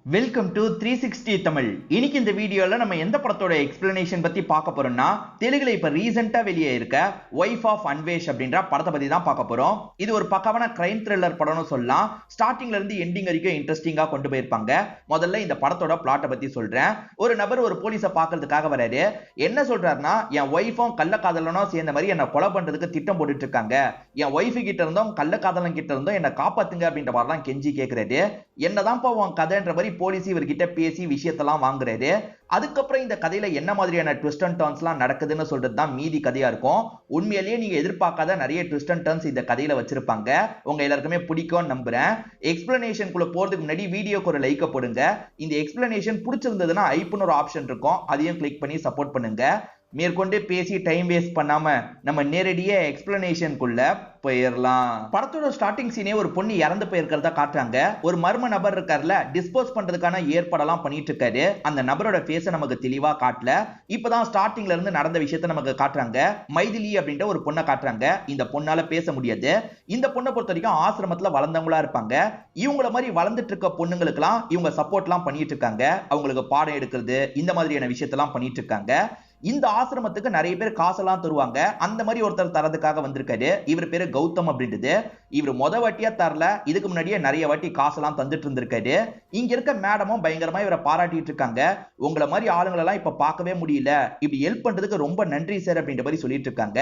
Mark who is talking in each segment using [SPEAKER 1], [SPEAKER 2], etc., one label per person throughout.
[SPEAKER 1] Welcome to 360 Tamil. இன்னைக்கு இந்த வீடியோல நம்ம எந்த படத்தோட எக்ஸ்பிளனேஷன் பத்தி பார்க்க போறோம்னா, தெலுங்குல இப்ப ரீசெண்டா வெளியே இருக்க வைஃப் ஆஃப் அன்வேஷ் அப்படின்ற படத்தை பத்தி தான் பார்க்க போறோம். இது ஒரு பக்காவான கிரைம் த்ரில்லர் படம்னு சொல்லலாம். ஸ்டார்டிங்ல இருந்து எண்டிங் வரைக்கும் இன்ட்ரெஸ்டிங்கா கொண்டு போயிருப்பாங்க. முதல்ல இந்த படத்தோட பிளாட்டை பத்தி சொல்றேன். ஒரு நபர் ஒரு போலீஸை பார்க்கிறதுக்காக வராரு. என்ன சொல்றாருன்னா, என் ஒய்ஃபும் கள்ளக்காதலனும் சேர்ந்த மாதிரி என்ன கொலை பண்றதுக்கு திட்டம் போட்டுட்டு இருக்காங்க. என் ஒய்ஃபு கிட்ட இருந்தும் கள்ளக்காதலன் கிட்ட இருந்தும் என்ன காப்பாத்துங்க அப்படின்ற மாதிரிலாம் கெஞ்சி கேட்கிறாரு. என்னதான் உன் கதைன்ற மாதிரி போலீஸ் இவர்கிட்ட பேசி விஷயத்தெல்லாம் வாங்குறாரு. அதுக்கப்புறம் இந்த கதையில என்ன மாதிரியான ட்விஸ்ட் அண்ட் டர்ன்ஸ்லாம் நடக்குதுன்னு சொல்றது தான் மீதி கதையா இருக்கும். உண்மையிலேயே நீங்க எதிர்பார்க்காத நிறைய ட்விஸ்ட் அண்ட் டர்ன்ஸ் இந்த கதையில வச்சிருப்பாங்க. உங்க எல்லாருக்குமே பிடிக்கும்னு நம்புறேன். எக்ஸ்பிளனேஷனுக்குள்ள போறதுக்கு முன்னாடி வீடியோக்கு ஒரு லைக் போடுங்க. இந்த எக்ஸ்பிளனேஷன் பிடிச்சிருந்ததுன்னா ஐப்னு ஒரு ஆப்ஷன் இருக்கும், அதையும் கிளிக் பண்ணி சப்போர்ட் பண்ணுங்க. மேற்கொண்டு பேசி டைம் வேஸ்ட் பண்ணாம நம்ம நேரடியா எக்ஸ்பிளனேஷனுக்குள்ள போயிடலாம். படத்தோட ஸ்டார்டிங் சீனே ஒரு பொண்ணு இறந்து போயிருக்கிறதா காட்டுறாங்க. ஒரு மர்ம நபர் இருக்காருல, டிஸ்போஸ் பண்றதுக்கான ஏற்பாடெல்லாம் பண்ணிட்டு இருக்காரு. அந்த நபரோட ஃபேஸ நமக்கு தெளிவா காட்டல. இப்பதான் ஸ்டார்டிங்ல இருந்து நடந்த விஷயத்தை நமக்கு காட்டுறாங்க. மைதிலி அப்படின்ற ஒரு பொண்ணை காட்டுறாங்க. இந்த பொண்ணால பேச முடியாது. இந்த பொண்ணை பொறுத்த வரைக்கும் ஆசிரமத்துல வளர்ந்தவங்களா இருப்பாங்க. இவங்கள மாதிரி வளர்ந்துட்டு இருக்க பொண்ணுங்களுக்குலாம் இவங்க சப்போர்ட் எல்லாம் பண்ணிட்டு இருக்காங்க. அவங்களுக்கு பாடம் எடுக்கிறது, இந்த மாதிரியான விஷயத்தெல்லாம் பண்ணிட்டு இருக்காங்க. இந்த ஆசிரமத்துக்கு நிறைய பேர் காசெல்லாம் தருவாங்க. அந்த மாதிரி ஒருத்தர் தரதுக்காக வந்திருக்காரு. இவர் பேரு கௌதம் அப்படின்றது. இவர் முத வாட்டியா தரல, இதுக்கு முன்னாடியே நிறைய வாட்டி காசெல்லாம் தந்துட்டு இருந்திருக்காரு. இங்க இருக்க மேடமும் பயங்கரமா இவரை பாராட்டிட்டு இருக்காங்க. உங்களை மாதிரி ஆளுங்களெல்லாம் இப்ப பார்க்கவே முடியல, இப்படி ஹெல்ப் பண்றதுக்கு ரொம்ப நன்றி சார் அப்படின்ற மாதிரி சொல்லிட்டு இருக்காங்க.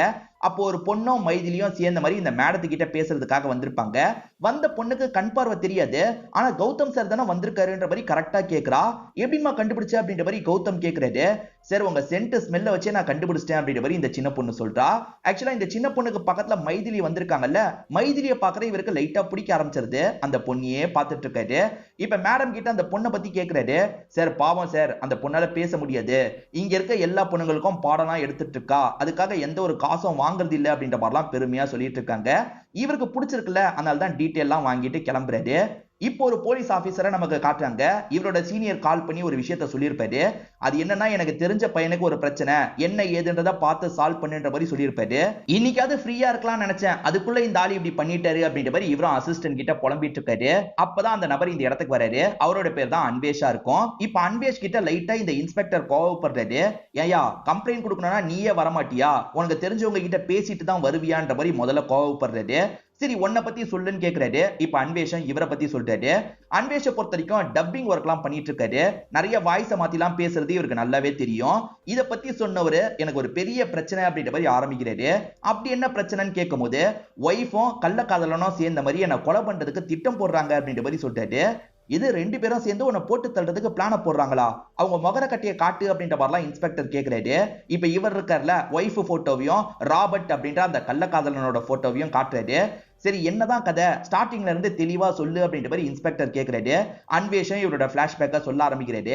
[SPEAKER 1] அப்போ ஒரு பொண்ணும் மைதிலியும் சேர்ந்த மாதிரி இந்த மேடத்துக்கிட்ட பேசுறதுக்காக வந்திருப்பாங்க. வந்த பொண்ணுக்கு கண் பார்வை தெரியாது. ஆனா கௌதம் சார் தானே வந்திருக்காருன்ற மாதிரி கரெக்டா கேட்கிறா. எப்படிமா கண்டுபிடிச்ச அப்படின்ற மாதிரி கௌதம் கேட்கிறாரு. சார் உங்க சென்ட் ஸ்மெல்ல வச்சே நான் கண்டுபிடிச்சிட்டேன் அப்படின்ற மாதிரி இந்த சின்ன பொண்ணு சொல்றா. ஆக்சுவலா இந்த சின்ன பொண்ணுக்கு பக்கத்துல மைதிலி வந்திருக்காங்கல்ல, மைதிலியை பாக்குற இவருக்கு லைட்டா பிடிக்க ஆரம்பிச்சிருது. அந்த பொண்ணையே பார்த்துட்டு இருக்காரு. இப்ப மேடம் கிட்ட அந்த பொண்ணை பத்தி கேட்கிறாரு. சார் பாவம் சார், அந்த பொண்ணால பேச முடியாது. இங்க இருக்க எல்லா பொண்ணுங்களுக்கும் பாடம்லாம் எடுத்துட்டு இருக்கா. அதுக்காக எந்த ஒரு காசும் வாங்குறது இல்ல அப்படின்ற மாதிரிலாம் பெருமையா சொல்லிட்டு இருக்காங்க. இவருக்கு பிடிச்சிருக்குல்ல, அதனால தான் டீட்டெயிலாம் வாங்கிட்டு கிளம்புறாரு. இப்போ ஒரு போலீஸ் ஆபீசரை நமக்கு காட்டுறாங்க. இவரோட சீனியர் கால் பண்ணி ஒரு விஷயத்த சொல்லியிருப்பாரு. அது என்னன்னா, எனக்கு தெரிஞ்ச பையனுக்கு ஒரு பிரச்சனை, என்ன ஏதுன்றத பார்த்து சால்வ் பண்ணுன்ற மாதிரி சொல்லியிருப்பாரு. இன்னைக்காவது ஃப்ரீயா இருக்கலாம் நினைச்சேன், அதுக்குள்ள இந்த ஆளு இப்படி பண்ணிட்டாரு அப்படின்ற மாதிரி இவரும் அசிஸ்டன்ட் கிட்ட புலம்பிட்டு இருக்காரு. அப்பதான் அந்த நபர் இந்த இடத்துக்கு வராரு. அவரோட பேர் தான் அன்வேஷா இருக்கும். இப்ப அன்வேஷ் கிட்ட லைட்டா இந்த இன்ஸ்பெக்டர் கோவப்படுறாரு. ஏயா கம்ப்ளைண்ட் கொடுக்கணும்னா நீயே வரமாட்டியா, உனக்கு தெரிஞ்சவங்க கிட்ட பேசிட்டு தான் வருவியான்ற மாதிரி முதல்ல கோவப்படுறாரு. சரி உன்னை பத்தி சொல்லுன்னு கேட்கிறாரு. இப்ப அன்வேஷம் இவரை பத்தி சொல்றாரு. அன்வேஷ பொறுத்த வரைக்கும் டப்பிங் ஒர்க் எல்லாம் பண்ணிட்டு இருக்காரு. நிறைய வாய்ஸை மாத்தி எல்லாம் பேசுறது இவருக்கு நல்லாவே தெரியும். இத பத்தி சொன்னவரு எனக்கு ஒரு பெரிய பிரச்சனை அப்படின்ற மாதிரி ஆரம்பிக்கிறாரு. அப்படி என்ன பிரச்சனைன்னு கேட்கும் போது, ஒய்ஃபும் கள்ளக்காதலனும் சேர்ந்த மாதிரி என்ன கொலை பண்றதுக்கு திட்டம் போடுறாங்க அப்படின்ற மாதிரி சொல்றாரு. இது ரெண்டு பேரும் சேர்ந்து உன்னை போட்டு தள்ளுறதுக்கு பிளான போடுறாங்களா, அவங்க மகர கட்டிய காட்டு அப்படின்ற மாதிரிலாம் இன்ஸ்பெக்டர் கேட்கிறாரு. இப்ப இவர் இருக்கார்ல, ஒய்ஃப் போட்டோவையும் ராபர்ட் அப்படின்ற அந்த கள்ளக்காதலனோட போட்டோவையும் காட்டுறாரு. சரி என்னதான் கதை, ஸ்டார்டிங்ல இருந்து தெளிவா சொல்லு அப்படின்ற மாதிரி இன்ஸ்பெக்டர் கேட்கிறாரு. அன்வேஷம் இவரோட பிளாஷ்பேக்கை சொல்ல ஆரம்பிக்கிறாரு.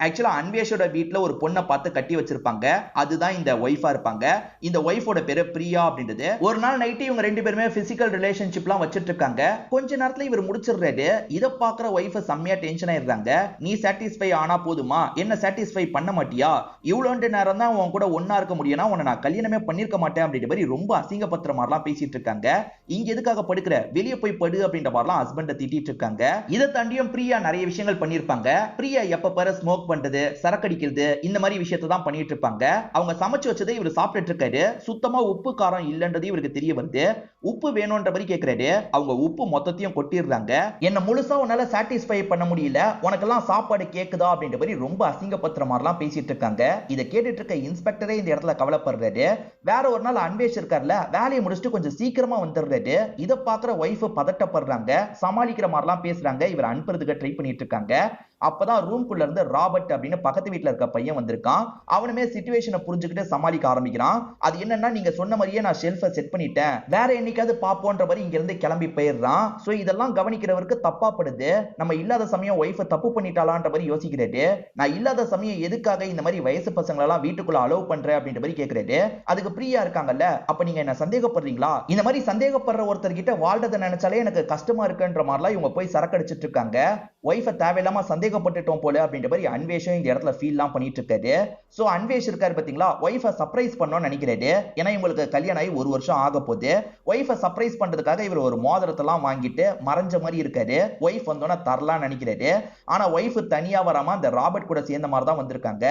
[SPEAKER 1] ஆக்சுவலா அன்வேஷோட வீட்டுல ஒரு பொண்ணை பார்த்து கட்டி வச்சிருப்பாங்க. அதுதான் இந்த ஒய்ஃபா இருப்பாங்க. இந்த ஒய்ஃபோட பேரு பிரியா அப்படின்றது. ஒரு நாள் நைட்டு இவங்க ரெண்டு பேருமே பிசிக்கல் ரிலேஷன்ஷிப்லாம் வச்சிட்டு இருக்காங்க. கொஞ்ச நேரத்துல இவர் முடிச்சிடுறாரு. இதை பாக்குற ஒய்ஃப் செம்மையா டென்ஷன் ஆயிடுறாங்க. நீ சாட்டிஸ்ஃபை ஆனா போதுமா, என்ன சாட்டிஸ்ஃபை பண்ண மாட்டியா, இவ்வளவு நேரம் தான் உன் கூட ஒன்னா இருக்க முடியும்னா உன்னை நான் கல்யாணமே பண்ணிருக்க மாட்டேன் அப்படின்ற மாதிரி ரொம்ப அசிங்கப்பத்திர மாதிரிலாம் பேசிட்டு இருக்காங்க. இங்க எதுக்காக படுக்கிற, வெளியே போய் படு அப்படின்ற மாதிரிலாம் ஹஸ்பண்ட திட்டிட்டு இருக்காங்க. இதை தாண்டியும் பிரியா நிறைய விஷயங்கள் பண்ணிருப்பாங்க. பிரியா எப்ப பாரு ஸ்மோக் பண்றது, சரக்கடிக்கிறது, இந்த மாதிரி விஷயத்தை தான் பண்ணிட்டு இருப்பாங்க. அவங்க சமைச்சு வச்சதை இவர் சாப்பிட்டுட்டு இருக்காரு. சுத்தமா உப்பு காரம் இல்லன்றது இவருக்கு தெரிய வருது. உப்பு வேணும்ன்ற மாதிரி கேட்கிறாரு. அவங்க உப்பு மொத்தத்தையும் கொட்டிடுறாங்க. என்ன முழுசா உன்னால சாட்டிஸ்ஃபை பண்ண முடியல, உனக்கெல்லாம் சாப்பாடு கேக்குதா அப்படின்ற மாதிரி ரொம்ப அசிங்கப்பத்திர மாதிரிலாம் பேசிட்டு இருக்காங்க. இதை கேட்டுட்டு இருக்க இன்ஸ்பெக்டரே இந்த இடத்துல கவலைப்படுறாரு. வேற ஒரு நாள் அன்வேஷ் இருக்கார்ல, வேலையை முடிச்சுட்டு கொஞ்சம் சீக்கிரமா வந்துடுறாரு. இதை பாக்குற ஒய்ஃப் பதட்டப்படுறாங்க, சமாளிக்கிற மாதிரிலாம் பேசுறாங்க. இவர் அனுப்புறதுக்கு ட்ரை பண்ணிட்டு இருக்காங்க. அப்பதான் ரூம்குள்ள இருந்து ராபர்ட் அப்படின்னு பக்கத்து வீட்டுல இருக்க பையன் வந்திருக்கான். அவனுமே சிச்சுவேஷனை புரிஞ்சுக்கிட்டு சமாளிக்க ஆரம்பிக்கிறான். அது என்னன்னா, நீங்க சொன்ன மாதிரியே நான் ஷெல்ஃபை செட் பண்ணிட்டேன், வேற என்னைக்காவது பாப்போன்ற மாதிரி இங்க இருந்து கிளம்பி போயிடுறான். சோ இதெல்லாம் கவனிக்கிறவருக்கு தப்பா படுது. நம்ம இல்லாத சமயம் ஒய்ஃபை தப்பு பண்ணிட்டாலான்ற மாதிரி யோசிக்கிறாரு. நான் இல்லாத சமயம் எதுக்காக இந்த மாதிரி வயசு பசங்களை எல்லாம் வீட்டுக்குள்ள அலோவ் பண்றேன் அப்படின்ற மாதிரி கேட்கிறாரு. அதுக்கு பிரியா இருக்காங்கல்ல, அப்ப நீங்க என்ன சந்தேகப்படுறீங்களா, இந்த மாதிரி சந்தேகப்படுற ஒருத்தர் கிட்ட வாழ்றதை நினைச்சாலே எனக்கு கஷ்டமா இருக்குன்ற மாதிரிலாம் இவங்க போய் சரக்கடிச்சிட்டு இருக்காங்க. ஒய்ஃபை தேவையில்லாம சந்தேகப்பட்டுட்டோம் போல அப்படின்ற மாதிரி அன்வேஷும் இந்த இடத்துல ஃபீல்லாம் பண்ணிட்டு இருக்காரு. சோ அன்வேஷ் இருக்காரு பாத்தீங்களா, ஒய்ஃபை சர்ப்ரைஸ் பண்ணணும்னு நினைக்கிறாரு. ஏன்னா இவங்களுக்கு கல்யாணம் ஆகி 1 வருஷம் ஆக போகுது. ஒய்ஃபை சர்ப்ரைஸ் பண்றதுக்காக இவர் ஒரு மோதிரத்தை எல்லாம் வாங்கிட்டு மறைஞ்ச மாதிரி இருக்காரு. ஒய்ஃப் வந்தோன்னா தரலாம்னு நினைக்கிறாரு. ஆனா ஒய்ஃப் தனியா வராம அந்த ராபர்ட் கூட சேர்ந்த மாதிரி தான் வந்திருக்காங்க.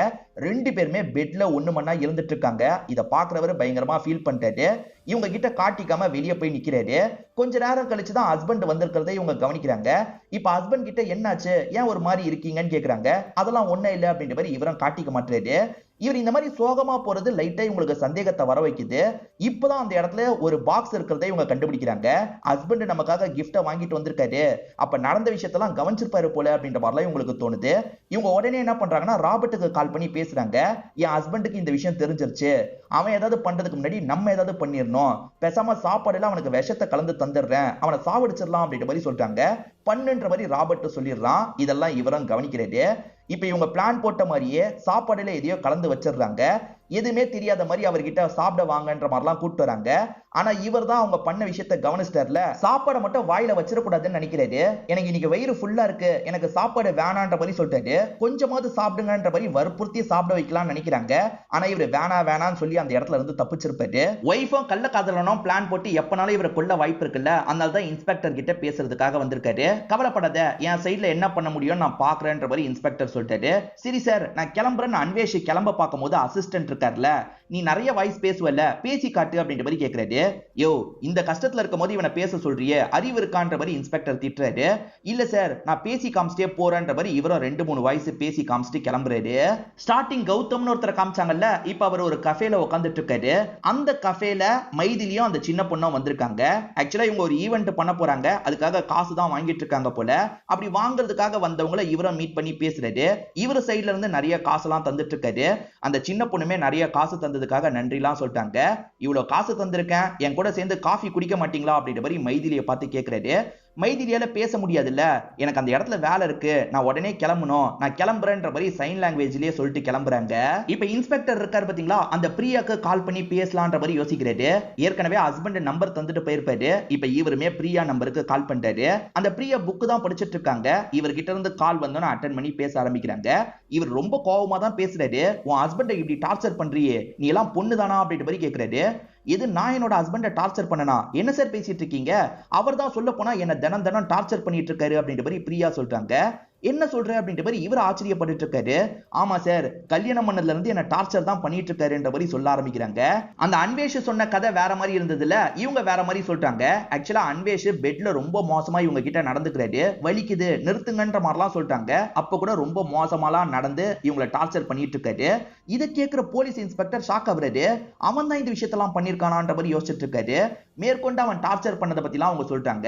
[SPEAKER 1] 2 பேருமே பெட்ல ஒண்ணு மண்ணா இருந்துட்டு இருக்காங்க. இத பாக்குறவரு பயங்கரமா ஃபீல் பண்ணிட்டாரு. இவங்க கிட்ட காட்டிக்காம வெளியே போய் நிக்கிறாரு. கொஞ்ச நேரம் கழிச்சு தான் ஹஸ்பண்ட் வந்திருக்கிறதை இவங்க கவனிக்கிறாங்க. இப்ப ஹஸ்பண்ட் கிட்ட என்னாச்சு, ஏன் ஒரு மாதிரி இருக்கீங்கன்னு கேக்குறாங்க. அதெல்லாம் ஒண்ணு இல்ல அப்படின்ற மாதிரி இவரும் காட்டிக்க மாட்டாரு. இவர் இந்த மாதிரி சோகமா போறது லைட்டா இவங்களுக்கு சந்தேகத்தை வர வைக்குது. இப்பதான் அந்த இடத்துல ஒரு பாக்ஸ் இருக்கிறதை இவங்க கண்டுபிடிக்கிறாங்க. ஹஸ்பண்ட் நமக்காக கிஃப்ட வாங்கிட்டு வந்திருக்காரு, அப்ப நடந்த விஷயத்தெல்லாம் கவனிச்சிருப்பாரு போல அப்படின்ற மாதிரிலாம் இவங்களுக்கு தோணுது. இவங்க உடனே என்ன பண்றாங்கன்னா ராபர்ட்டுக்கு கால் பண்ணி பேசுறாங்க. என் ஹஸ்பண்டுக்கு இந்த விஷயம் தெரிஞ்சிருச்சு, அவன் ஏதாவது பண்றதுக்கு முன்னாடி நம்ம ஏதாவது பண்ணிடணும், பேசாம சாப்பாடுல அவனுக்கு விஷத்தை கலந்து தந்துடுறேன், அவனை சாவடிச்சிடலாம் அப்படின்ற மாதிரி சொல்றாங்க. பண்ணுன்ற மாதிரி ராபர்ட் சொல்லிடுறான். இதெல்லாம் இவரும் கவனிக்கிறாரு. இப்ப இவங்க பிளான் போட்ட மாதிரியே சாப்பாடுல எதையோ கலந்து வச்சிடுறாங்க. எதுவுமே தெரியாத மாதிரி அவர்கிட்ட சாப்பிட வாங்கன்ற மாதிரிலாம் கூப்பிட்டு வராங்க. ஆனா இவர் தான் அவங்க பண்ண விஷயத்த கவனிச்சிட்டார்ல, சாப்பாடை மட்டும் வாயில வச்சிடக்கூடாதுன்னு நினைக்கிறாரு. எனக்கு இன்னைக்கு வயிறு ஃபுல்லா இருக்கு, எனக்கு சாப்பாடு வேணான்ற மாதிரி சொல்லிட்டாரு. கொஞ்சமாவது சாப்பிடுங்கன்ற மாதிரி வற்புறுத்தி சாப்பிட வைக்கலாம்னு நினைக்கிறாங்க. ஆனா இவர் வேணான்னு சொல்லி அந்த இடத்துல இருந்து தப்பிச்சிருப்பாரு. ஒய்ஃபும் கள்ள காதலனும் பிளான் போட்டு எப்பனாலும் இவரை கொல்ல வாய்ப்பு இருக்குல்ல, அதனால தான் இன்ஸ்பெக்டர் கிட்ட பேசுறதுக்காக வந்திருக்காரு. கவலைப்படாத, என் சைட்ல என்ன பண்ண முடியும் நான் பாக்குறேன்ற மாதிரி இன்ஸ்பெக்டர் சொல்லிட்டாரு. சரி சார், நான் கிளம்புறேன்னு அன்வேஷ் கிளம்ப பார்க்கும்போது அசிஸ்டன்ட் இருக்கார்ல, நீ நிறைய வாய்ஸ் பேசுவல்ல, பேசி காட்டு அப்படின்ற மாதிரி கேக்குறாரு. யோ, இந்த கஷ்டத்துல இருக்கும் போது இவனை பேச சொல்றியே, அறிவு இருக்கான்ற மாதிரி இன்ஸ்பெக்டர் திட்டுறாரு. இல்ல சார், நான் பேசி காமிச்சிட்டே போறேன்ற மாதிரி இவரும் 2-3 வாய்ஸ் பேசி காமிச்சிட்டு கிளம்புறாரு. ஸ்டார்டிங் கௌதம்னு ஒருத்தரை காமிச்சாங்கல்ல, இப்ப அவர் ஒரு கஃபேல உட்காந்துட்டு இருக்காரு. அந்த கஃபேல மைதிலியும் அந்த சின்ன பொண்ணும் வந்திருக்காங்க. ஆக்சுவலா இவங்க ஒரு ஈவென்ட் பண்ண போறாங்க, அதுக்காக காசு தான் வாங்கிட்டு இருக்காங்க போல. அப்படி வாங்குறதுக்காக வந்தவங்கள இவரும் மீட் பண்ணி பேசுறாரு. இவர் சைடுல இருந்து நிறைய காசெல்லாம் தந்துட்டு இருக்காரு. அந்த சின்ன பொண்ணுமே நிறைய காசு தந்ததுக்காக நன்றிலாம் சொல்லிட்டாங்க. இவ்வளவு காசு தந்திருக்கேன், என் கூட சேர்ந்து காஃபி குடிக்க மாட்டீங்களா அப்படின்ற மாதிரி மைதிலியை பார்த்து கேட்கிறாரு. மைதிலியால பேச முடியாதுல்ல, எனக்கு அந்த இடத்துல வேலை இருக்கு, நான் உடனே கிளம்பணும், நான் கிளம்புறேன்ற மாதிரி சைன் லாங்குவேஜ்லயே சொல்லிட்டு கிளம்புறாங்க. இப்ப இன்ஸ்பெக்டர் இருக்காரு பாத்தீங்களா, அந்த பிரியாக்கு கால் பண்ணி பேசலான்ற மாதிரி யோசிக்கிறாரு. ஏற்கனவே ஹஸ்பண்ட் நம்பர் தந்துட்டு போயிருப்பாரு. இப்ப இவருமே பிரியா நம்பருக்கு கால் பண்ணிட்டாரு. அந்த பிரியா புக் தான் படிச்சிட்டு இருக்காங்க. இவர்கிட்ட இருந்து கால் வந்தோன்னு அட்டன் பண்ணி பேச ஆரம்பிக்கிறாங்க. இவர் ரொம்ப கோவமா தான் பேசுறாரு. உன் ஹஸ்பண்டை இப்படி டார்ச்சர் பண்றியே, நீ எல்லாம் பொண்ணுதானா அப்படின்ற மாதிரி கேக்குறாரு. எது, நான் என்னோட ஹஸ்பண்டை டார்ச்சர் பண்ணனா, என்ன சார் பேசிட்டு இருக்கீங்க, அவர் தான் சொல்ல போனா என்ன தினம் டார்ச்சர் பண்ணிட்டு இருக்காரு அப்படின்ற மாதிரி பிரியா சொல்றாங்க. என்ன சொல்ற அப்படின்ற மாதிரி இவர் ஆச்சரியப்பட்டு இருக்காரு. ஆமா சார், கல்யாணம் பண்ணதுல இருந்து என்ன டார்ச்சர் தான் பண்ணிட்டு இருக்காருன்ற மாதிரி சொல்ல ஆரம்பிக்கிறாங்க. அந்த அன்வேஷ் சொன்ன கதை வேற மாதிரி இருந்ததுல, இவங்க வேற மாதிரி சொல்றாங்க. ஆக்சுவலா அன்வேஷ் பெட்ல ரொம்ப மோசமா இவங்க கிட்ட நடந்துக்கிறாரு, வலிக்குது நிறுத்துங்கன்ற மாதிரிலாம் சொல்றாங்க. அப்ப கூட ரொம்ப மோசமாலாம் நடந்து இவங்களை டார்ச்சர் பண்ணிட்டு இருக்காரு. இதை கேட்கிற போலீஸ் இன்ஸ்பெக்டர் ஷாக் ஆகுறாரு. அவன் தான் இந்த விஷயத்தெல்லாம் பண்ணிருக்கானான்ற மாதிரி யோசிச்சுட்டு இருக்காரு. மேற்கொண்டு அவன் டார்ச்சர் பண்ணதை பத்திலாம் அவங்க சொல்றாங்க.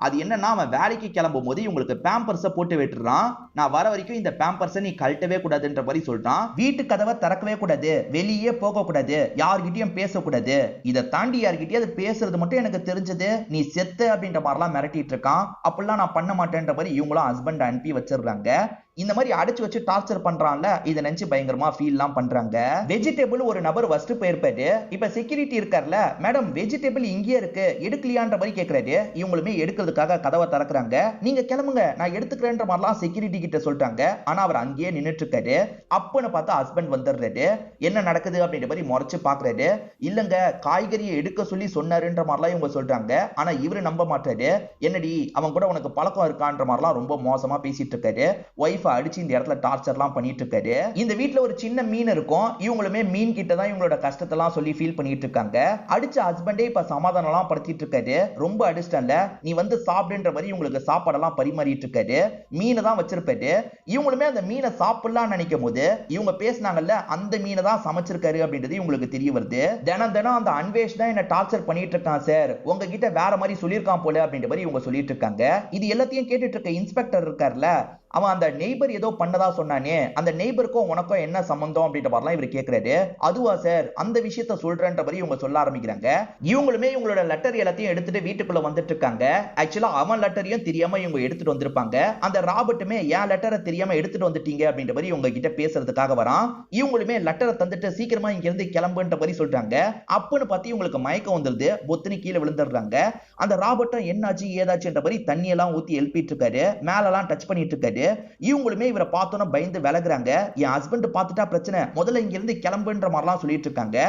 [SPEAKER 1] அது என்னன்னா, அவன் வேலைக்கு கிளம்பும் போது இவங்களுக்கு பேம்பர்ஸை போட்டு விட்டுறான். நான் வர வரைக்கும் இந்த பேம்பர்ஸை நீ கழட்டவே கூடாதுன்ற மாதிரி சொல்றான். வீட்டு கதவை திறக்கவே கூடாது, வெளியே போக கூடாது, யார்கிட்டயும் பேசக்கூடாது, இதை தாண்டி யார்கிட்டயாவது பேசுறது மட்டும் எனக்கு தெரிஞ்சது நீ செத்து அப்படின்ற மாதிரிலாம் மிரட்டிட்டு இருக்கான். அப்படிலாம் நான் பண்ண மாட்டேன்ற மாதிரி இவங்களும் ஹஸ்பண்ட் அனுப்பி வச்சிடுறாங்க. இந்த மாதிரி அடிச்சு வச்சு டார்ச்சர் பண்றான்ல, இதை நினைச்சு பயங்கரமா ஃபீல்லாம் பண்றாங்க. வெஜிடபிள் ஒரு நபர் ஃபர்ஸ்ட் போயிருப்பாரு. இப்ப செக்யூரிட்டி இருக்கார்ல, மேடம் வெஜிடபிள் இங்கேயே இருக்கு, எடுக்கலையான்ற மாதிரி கேட்கறாரு. இவங்களுமே எடுக்கிறதுக்காக கதவை திறக்கிறாங்க. நீங்க கிளம்புங்க, நான் எடுத்துக்கிறேன்ற மாதிரிலாம் செக்யூரிட்டி கிட்ட சொல்றாங்க. ஆனா அவர் அங்கேயே நின்னுட்டு இருக்காரு. அப்பன்னு பார்த்தா ஹஸ்பண்ட் வந்துடுறாரு. என்ன நடக்குது அப்படின்ற மாதிரி முறைச்சு பாக்குறாரு. இல்லங்க, காய்கறியை எடுக்க சொல்லி சொன்னாருன்ற மாதிரிலாம் இவங்க சொல்றாங்க. ஆனா இவரு நம்ப மாட்டாரு. என்னடி, அவன் கூட உனக்கு பழக்கம் இருக்கான்ற மாதிரிலாம் ரொம்ப மோசமா பேசிட்டு இருக்காரு. ஒய்ஃப் அடிச்சு இந்த இடத்துல டார்ச்சர்லாம் பண்ணிட்டு இருக்காரு. இந்த வீட்ல ஒரு சின்ன மீன் இருக்கும். இவங்களுமே மீன் கிட்ட தான் இவங்களோட கஷ்டத்தெல்லாம் சொல்லி ஃபீல் பண்ணிட்டு இருக்காங்க. அடிச்ச ஹஸ்பண்டே இப்ப சமாதானம்லாம் படுத்திட்டு இருக்காரு. ரொம்ப அடிச்சிட்டல, நீ வந்து சாப்பிடுன்ற மாதிரி இவங்களுக்கு சாப்பாடெல்லாம் பரிமாறிட்டு இருக்காரு. மீனை தான் வச்சிருப்பாரு. இவங்களுமே அந்த மீனை சாப்பிடலாம் நினைக்கும் போது இவங்க பேசினாங்கல்ல, அந்த மீனை தான் சமைச்சிருக்காரு அப்படின்றது இவங்களுக்கு தெரிய வருது. தினம் அந்த அன்வேஷ் தான் என்ன டார்ச்சர் பண்ணிட்டு இருக்கான் சார், உங்ககிட்ட வேற மாதிரி சொல்லியிருக்கான் போல அப்படின்ற மாதிரி இவங்க சொல்லிட்டு இருக்காங்க. இது எல்லாத்தையும் கேட்டுட்டு இருக்க இன்ஸ்பெக்டர் இருக்கார்ல, அவன் அந்த நெய்பர் ஏதோ பண்ணதா சொன்னானே, அந்த நெய்பருக்கும் உனக்கும் என்ன சம்பந்தம் அப்படின்ற மாதிரிலாம் இவர் கேட்கிறாரு. அதுவா சார், அந்த விஷயத்த சொல்றேன்ற மாதிரி இவங்க சொல்ல ஆரம்பிக்கிறாங்க. இவங்களுமே இவங்களோட லெட்டர் எல்லாத்தையும் எடுத்துட்டு வீட்டுக்குள்ள வந்துட்டு இருக்காங்க. ஆக்சுவலா அவன் லெட்டரையும் தெரியாம இவங்க எடுத்துட்டு வந்திருப்பாங்க. அந்த ராபர்ட்டுமே என் லெட்டரை தெரியாம எடுத்துட்டு வந்துட்டீங்க அப்படின்ற மாதிரி இவங்க கிட்ட பேசுறதுக்காக வரான். இவங்களுமே லெட்டரை தந்துட்டு சீக்கிரமா இங்க இருந்து கிளம்புன்ற மாதிரி சொல்றாங்க. அப்பன்னு பார்த்து இவங்களுக்கு மயக்கம் வந்துருது. பொத்துன்னு கீழே விழுந்துடுறாங்க. அந்த ராபர்ட்டும் என்னாச்சு ஏதாச்சுன்ற மாதிரி தண்ணி எல்லாம் ஊத்தி எழுப்பிட்டு இருக்காரு. மேலெல்லாம் டச் பண்ணிட்டு இருக்காரு. இவங்களுமே இவரை பார்த்தோன்னா பயந்து விலகுறாங்க. என் ஹஸ்பண்ட் பார்த்துட்டா பிரச்சனை, முதல்ல இங்க இருந்து கிளம்புன்ற மாதிரிலாம் சொல்லிட்டு இருக்காங்க.